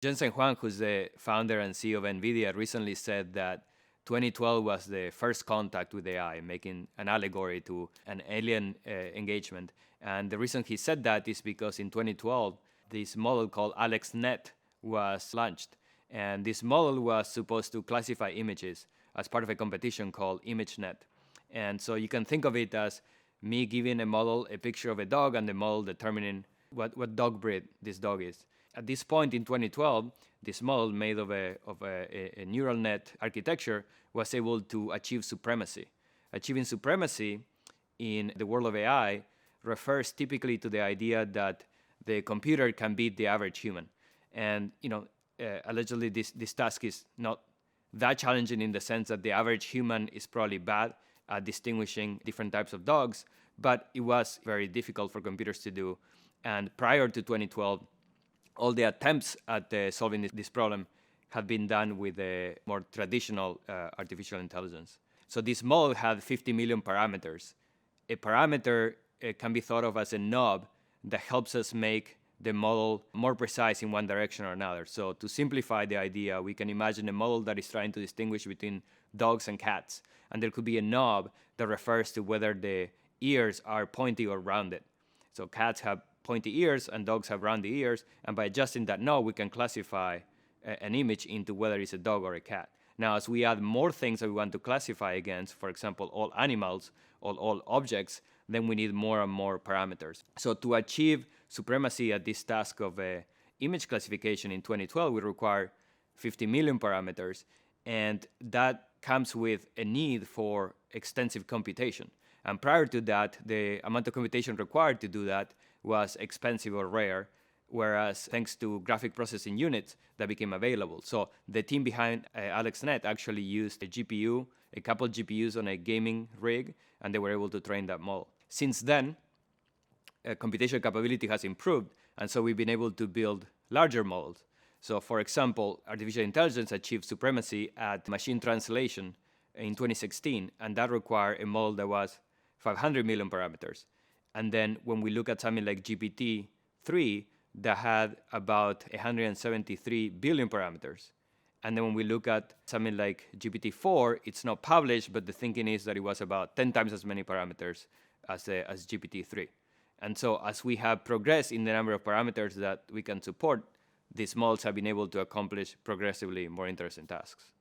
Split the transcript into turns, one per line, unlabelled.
Jensen Huang, who's the founder and CEO of Nvidia, recently said that 2012 was the first contact with AI, making an allegory to an alien engagement. And the reason he said that is because in 2012, this model called AlexNet was launched. And this model was supposed to classify images as part of a competition called ImageNet. And so you can think of it as me giving a model a picture of a dog and the model determining what dog breed this dog is. At this point in 2012, this model made of a neural net architecture was able to achieve supremacy. Achieving supremacy in the world of AI refers typically to the idea that the computer can beat the average human. And allegedly this task is not that challenging in the sense that the average human is probably bad at distinguishing different types of dogs, but it was very difficult for computers to do. And prior to 2012, all the attempts at solving this problem have been done with a more traditional artificial intelligence. So this model had 50 million parameters. A parameter can be thought of as a knob that helps us make the model more precise in one direction or another. So to simplify the idea, we can imagine a model that is trying to distinguish between dogs and cats. And there could be a knob that refers to whether the ears are pointy or rounded. So cats have pointy ears and dogs have roundy ears, and by adjusting that knob, we can classify an image into whether it's a dog or a cat. Now, as we add more things that we want to classify against, for example, all animals, all objects, then we need more and more parameters. So to achieve supremacy at this task of image classification in 2012, we require 50 million parameters, and that comes with a need for extensive computation. And prior to that, the amount of computation required to do that was expensive or rare, whereas thanks to graphic processing units, that became available. So the team behind AlexNet actually used a couple GPUs on a gaming rig, and they were able to train that model. Since then, computational capability has improved, and so we've been able to build larger models. So for example, artificial intelligence achieved supremacy at machine translation in 2016, and that required a model that was 500 million parameters. And then when we look at something like GPT-3, that had about 173 billion parameters. And then when we look at something like GPT-4, it's not published, but the thinking is that it was about 10 times as many parameters as GPT-3. And so as we have progressed in the number of parameters that we can support, these models have been able to accomplish progressively more interesting tasks.